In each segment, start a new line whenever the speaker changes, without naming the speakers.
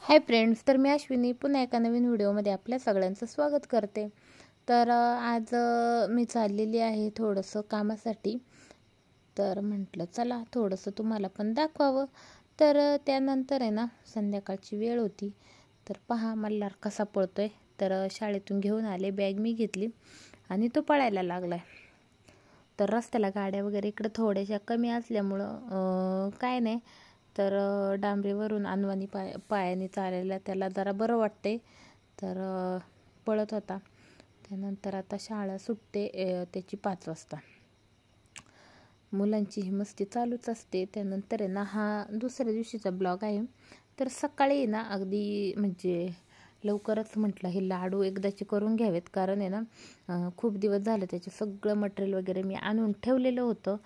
Hi friends, तर मी अश्विनी पुन्हा एका नवीन व्हिडिओमध्ये आपल्या सगळ्यांचं स्वागत करते। तर आज मी चाललेली आहे थोडंसं कामासाठी। तर म्हटलं चला थोडंसं तुम्हाला पण दाखवावं। तर त्यानंतर आहे ना संध्याकाळची वेळ होती। तर पहा मल्हार कसा पळतोय। तर शाळेतून घेऊन आले, बॅग मी घेतली आणि तो पळायला लागलाय। तर रस्त्याला गाड्या वगैरे इकडे थोड्याशा कमी असल्यामुळं काय नाही, तर डांबरीवरून अनवाणी पायाने चालायला त्याला जरा बरं वाटते। तर पळत होता। त्यानंतर आता शाळा सुटते त्याची 5 वाजता। मुलांची ही मस्ती चालूच असते। त्यानंतर आहे ना हा दुसऱ्या दिवशीचा ब्लॉग आहे। तर सकाळी ना अगदी म्हणजे लवकरच म्हटलं हे लाडू एकदाचे करून घ्यावेत, कारण आहे ना खूप दिवस झाले त्याचे सगळं मटेरियल वगैरे मी आणून ठेवलेलं होतं।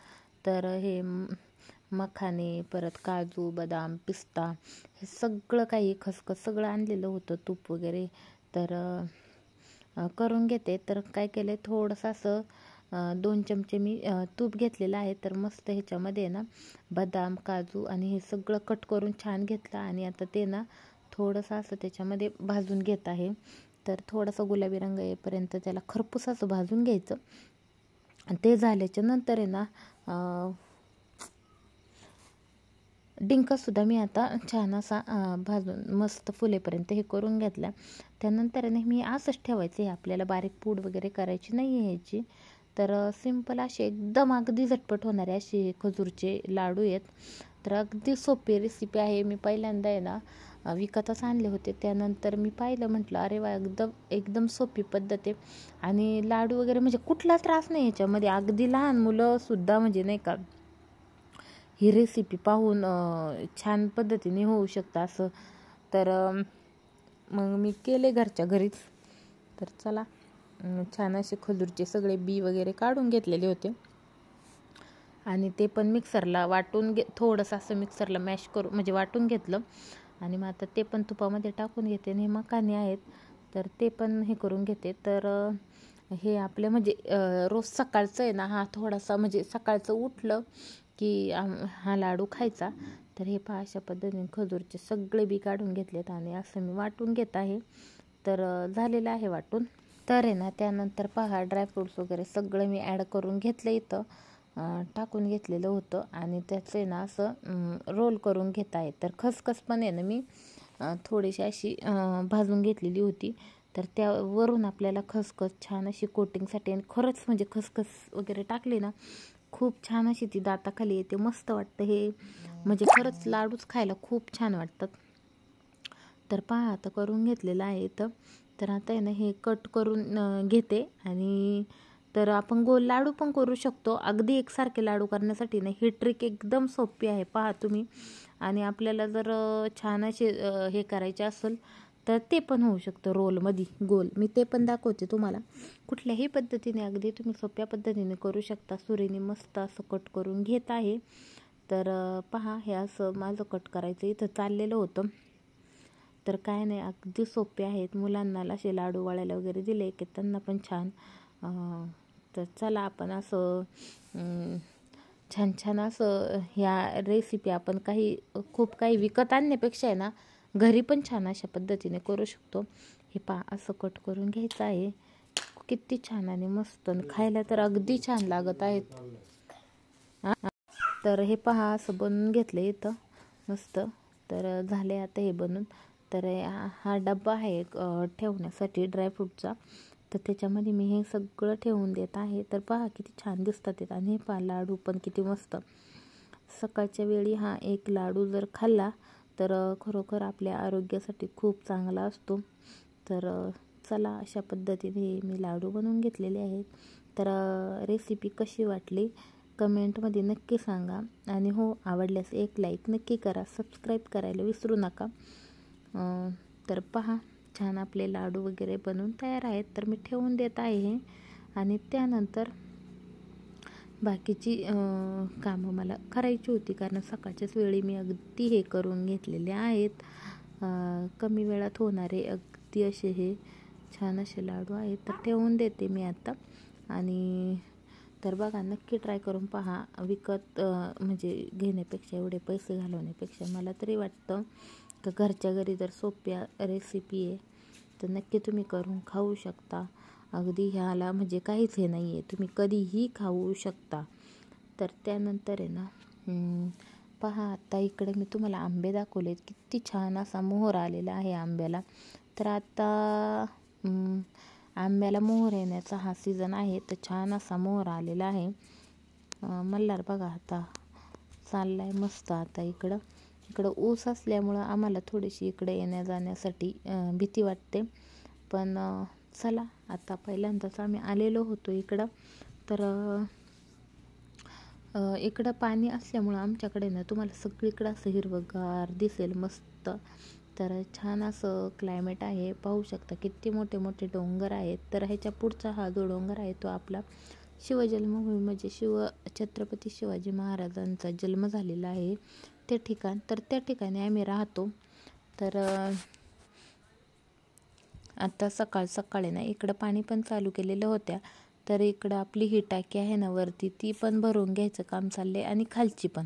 तर हे मखाने, परत काजू, बदाम, पिस्ता हे सगळं काही, खसखस सगळं आणलेलं होतं, तूप वगैरे। तर करून घेते। तर काय केलं, थोडंसं असं 2 चमचे मी तूप घेतलेलं आहे। तर मस्त ह्याच्यामध्ये ना बदाम, काजू आणि हे सगळं कट करून छान घेतलं आणि आता ते ना थोडंसं असं त्याच्यामध्ये भाजून घेत आहे। तर थोडासा गुलाबी रंग येईपर्यंत त्याला खरपूस असं भाजून घ्यायचं। ते झाल्याच्या नंतर आहे ना डिंकासुद्धा मी आता छान असा भाजून मस्त फुलेपर्यंत हे करून घेतला। त्यानंतर मी असंच ठेवायचं आहे, आपल्याला बारीक पूड वगैरे करायची नाही आहे ह्याची। तर सिंपल असे एकदम अगदी झटपट होणारे असे खजूरचे लाडू आहेत। तर अगदी सोपी रेसिपी आहे। मी पहिल्यांदा आहे ना विकतच आणले होते। त्यानंतर मी पाहिलं, म्हटलं अरे वा, एकदम एकदम सोपी पद्धत आहे आणि लाडू वगैरे म्हणजे कुठला त्रास नाही ह्याच्यामध्ये। अगदी लहान मुलंसुद्धा म्हणजे नाही का ही रेसिपी पाहून छान पद्धतीने होऊ शकतं असं। तर मग मी केले घरच्या घरीच। तर चला छान असे खजूरचे सगळे बी वगैरे काढून घेतलेले होते आणि ते पण मिक्सरला वाटून थोडंसं असं मिक्सरला मॅश करून म्हणजे वाटून घेतलं आणि मग आता ते पण तुपामध्ये टाकून घेते। आणि हे मखाने आहेत तर ते पण हे करून घेते। तर हे आपलं म्हणजे रोज सकाळचं आहे ना, हा थोडासा म्हणजे सकाळचं उठलं की हा लाडू खायचा। तर हे पहा अशा पद्धतीने खजूरचे सगळे बी काढून घेतलेत आणि असं मी वाटून घेत आहे। तर झालेलं आहे वाटून। तर आहे ना त्यानंतर पहा ड्रायफ्रूट्स वगैरे सगळं मी ॲड करून घेतलं, इथं टाकून घेतलेलं होतं आणि त्याचे ना असं रोल करून घेत आहे। तर खसखस पण आहे ना मी थोडीशी अशी भाजून घेतलेली होती। तर त्यावरून आपल्याला खसखस छान अशी कोटिंगसाठी, आणि खरंच म्हणजे खसखस वगैरे टाकली ना खूप छान अशी ती दाताखाली येते, मस्त वाटतं हे। म्हणजे खरंच लाडूच खायला खूप छान वाटतात। तर पहा आता करून घेतलेलं आहे इथं। तर आता आहे ना हे कट करून घेते आणि तर आपण गोल लाडू पण करू शकतो। अगदी एकसारखे लाडू करण्यासाठी ना ही ट्रिक एकदम सोपी आहे, पहा तुम्ही। आणि आपल्याला जर छान असे हे करायचे असेल तर ते पण होऊ शकतं रोलमध्ये गोल। मी ते पण दाखवते तुम्हाला। कुठल्याही पद्धतीने अगदी तुम्ही सोप्या पद्धतीने करू शकता। सुरीने मस्त असं कट करून घेत आहे। तर पहा हे असं माझं कट करायचं इथं चाललेलं होतं। तर काय नाही, अगदी सोपे आहेत। मुलांना असे लाडू वळायला वगैरे दिले की त्यांना पण छान। तर चला आपण असं छान छान असं ह्या रेसिपी आपण खूप काही विकत आणण्यापेक्षा आहे ना घरी पण छान अशा पद्धतीने करू शकतो। हे पहा असं कट करून घ्यायचं आहे। किती छान आणि मस्त, खायला तर अगदी छान लागत आहेत। तर हे पहा असं बनवून घेतलं इथं मस्त। तर झाले आता हे बनून। तर हा डब्बा आहे ठेवण्यासाठी ड्रायफ्रूटचा। तर त्याच्यामध्ये मी हे सगळं ठेवून देत आहे। तर पहा किती छान दिसतात ते, आणि हे पहा लाडू पण किती मस्त। सकाळच्या वेळी हा एक लाडू जर खाल्ला तर खरोखर आपल्या आरोग्यासाठी खूप चांगला असतो। तर चला अशा पद्धतीने मी लाडू बनवून घेतलेले आहेत। तर रेसिपी कशी वाटली कमेंटमध्ये नक्की सांगा, आणि हो आवडल्यास एक लाईक नक्की करा, सबस्क्राईब करायला विसरू नका। तर पहा छान आपले लाडू वगैरे बनवून तयार आहेत। तर मी ठेवून देत आहे हे, आणि त्यानंतर बाकीची कामं मला करायची होती, कारण सकाळच्याच वेळी मी अगदी हे करून घेतलेले आहेत। कमी वेळात होणारे अगदी असे हे छान असे लाडू आहेत। तर ठेवून देते मी आता। आणि तर बघा नक्की ट्राय करून पहा। विकत म्हणजे घेण्यापेक्षा, एवढे पैसे घालवण्यापेक्षा मला तरी वाटतं तर घरच्या घरी जर सोप्या रेसिपी आहे तर नक्की तुम्ही करून खाऊ शकता. अगदी ह्याला म्हणजे काहीच हे नाही आहे, तुम्ही कधीही खाऊ शकता. तर त्यानंतर आहे ना पहा, आता इकडे मी तुम्हाला आंबे दाखवलेत, किती छान असा मोहर आलेला आहे आंब्याला. तर आता आंब्याला मोहर येण्याचा हा सीझन आहे, तर छान असा मोहर आलेला आहे. मल्हार बघा आता चाललाय मस्त. आता इकडं ऊस असल्यामुळं आम्हाला थोडीशी इकडे येण्या जाण्यासाठी भीती वाटते, पण चला आता पहिल्यांदाच आम्ही आलेलो होतो इकडं. तर इकडं पाणी असल्यामुळं आमच्याकडे ना तुम्हाला सगळीकडं असं हिरवंगार दिसेल मस्त. तर छान असं क्लायमेट आहे, पाहू शकता किती मोठे मोठे डोंगर आहेत. तर ह्याच्या पुढचा हा जो डोंगर आहे तो आपला शिवजन्मभूमी म्हणजे छत्रपती शिवाजी महाराजांचा जन्म झालेला आहे ते ठिकाण. तर त्या ठिकाणी आम्ही राहतो. तर आता सकाळी ना इकडं पाणी पण चालू केलेलं होत्या. तर इकडं आपली ही टाकी आहे ना वरती, ती पण भरून घ्यायचं काम चाललंय आणि खालची पण.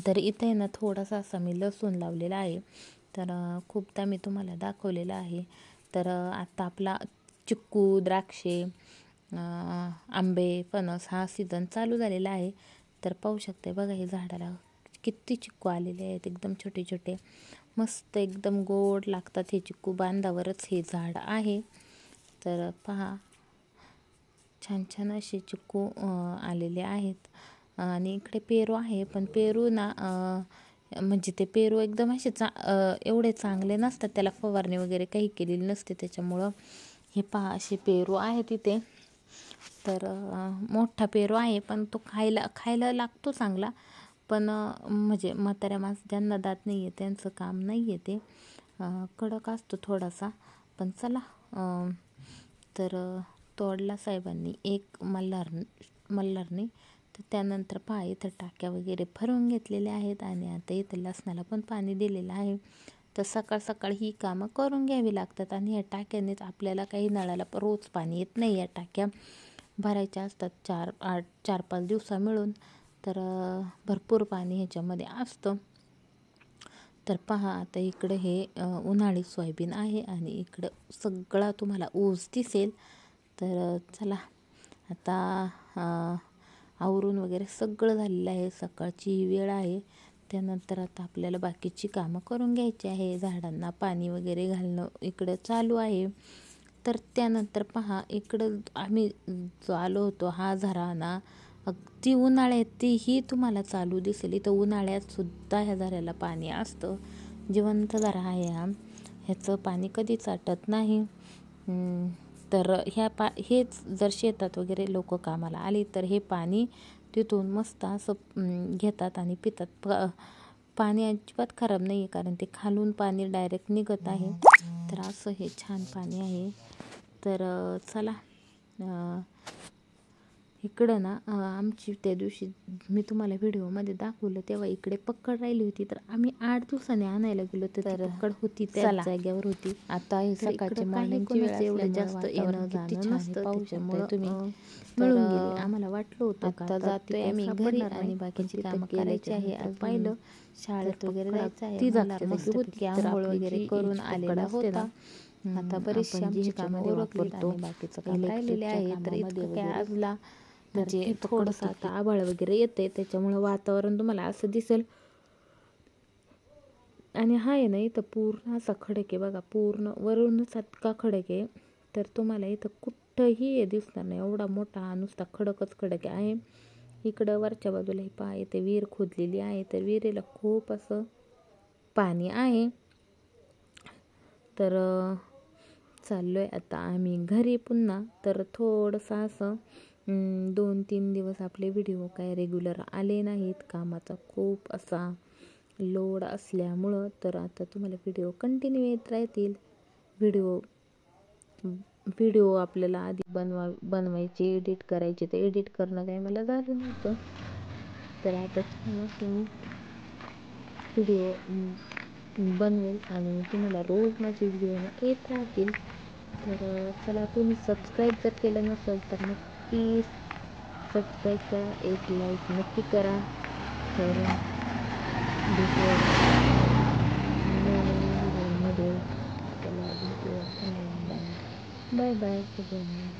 तर इथे ना थोडासा असा मी लसूण लावलेला आहे. तर खूपदा मी तुम्हाला दाखवलेलं आहे. तर आता आपला चिक्कू, द्राक्षे, आंबे, फणस हा सीझन चालू झालेला आहे. तर पाहू शकते बघा, हे झाडाला किती चिक्कू आलेले आहेत, एकदम छोटे छोटे मस्त एकदम गोड लागतात हे चिक्कू. बांधावरच हे झाड आहे. तर पहा छान छान असे चिक्कू आलेले आहेत. आणि इकडे पेरू आहे, पण पेरू ना म्हणजे ते पेरू एकदम असे एवढे चांगले नसतात, त्याला फवारणी वगैरे काही केलेली नसते, त्याच्यामुळं हे पहा असे पेरू आहे तिथे. तर मोठा पेरू आहे, पण तो खायला लागतो चांगला, पण म्हणजे म्हाताऱ्या ज्यांना दात नाही आहे त्यांचं काम नाही आहे ते, कडक असतो थोडासा. पण चला तर तोडला साहेबांनी एक मल्हारने. तर त्यानंतर पहा इथं टाक्या वगैरे भरून घेतलेल्या आहेत आणि आता इथं लसणाला पण पाणी दिलेलं आहे. तर सकाळ ही कामं करून घ्यावी लागतात. आणि या टाक्यानेच आपल्याला काही नळाला रोज पाणी येत नाही, या टाक्या भरायच्या असतात 4-5 दिवसा मिळून. तर भरपूर पाणी ह्याच्यामध्ये असतं. तर पहा आता इकडं हे उन्हाळी सोयाबीन आहे आणि इकडं सगळा तुम्हाला ऊस दिसेल. तर चला आता आवरून वगैरे सगळं झालेलं आहे, सकाळची वेळ आहे. त्यानंतर आता आपल्याला बाकीची कामं करून घ्यायची आहे. झाडांना पाणी वगैरे घालणं इकडं चालू आहे. तर त्यानंतर पहा इकडं आम्ही जो आलो होतो हा झरा ना अगदी उन्हाळ्यातही तुम्हाला चालू दिसेल. इथं उन्हाळ्यात सुद्धा ह्या झऱ्याला पाणी असतं. जिवंत झरा आहे हा, ह्याचं पाणी कधीच आटत नाही. तर हेच जर शेतात वगैरे लोक कामाला आली तर हे पाणी तिथून मस्त असं घेतात आणि पितात. पाणी अजिबात खराब नाही आहे, कारण ते खालून पाणी डायरेक्ट निघत आहे. तर असं हे छान पाणी आहे. तर चला इकडं ना आमची त्या दिवशी मी तुम्हाला व्हिडिओमध्ये दाखवलं तेव्हा इकडे पक्कड राहिली होती. तर आम्ही 8 दिवसाने आणायला गेलो तर पक्कड होती त्या जागेवर होती. आता हे सकाळची मॉर्निंगची वेळ एवढं जास्त येणं जाणं नसतं, त्याच्यामुळे तुम्ही मिळून गेले. आम्हाला वाटलं होतं आता जातोय आम्ही घरी आणि बाकीची कामं करायची आहे. आज पाहिलं शाळेत वगैरे जायचं आहे, ती जागती आंघोळ वगैरे करून आलेला होता. आता बरीचशी आमची कामं उरकलीत आणि बाकीचं काम राहिलेले आहे. तर इतकं काय आजला म्हणजे थोडंसं आता आभाळ वगैरे येते, त्याच्यामुळं वातावरण तुम्हाला असं दिसेल. आणि हा आहे ना इथं पूर्ण असा खडक आहे बघा, पूर्ण वरूनच इतका खडक आहे. तर तुम्हाला इथं कुठंही हे दिसणार नाही, एवढा मोठा नुसता खडक आहे. इकडं वरच्या बाजूला हे पहा, इथे विहीर खोदलेली आहे. तर विहिरीला खूप असं पाणी आहे. तर चाललोय आता आम्ही घरी पुन्हा. तर थोडंसं असं 2-3 दिवस आपले व्हिडिओ काय रेग्युलर आले नाहीत, कामाचा खूप असा लोड असल्यामुळं. तर आता तुम्हाला व्हिडिओ कंटिन्यू येत राहतील. व्हिडिओ आपल्याला आधी बनवायचे, एडिट करायचे. तर एडिट करणं काही मला झालं नव्हतं. तर आता व्हिडिओ बनवेल आणि तुम्हाला रोज माझे व्हिडिओ येत राहतील. तर चला, तुम्ही सबस्क्राईब जर केलं नसेल तर नक्की सबस्क्राईब करा, एक लाईक नक्की करा. तर बाय बाय सगळ्यांना.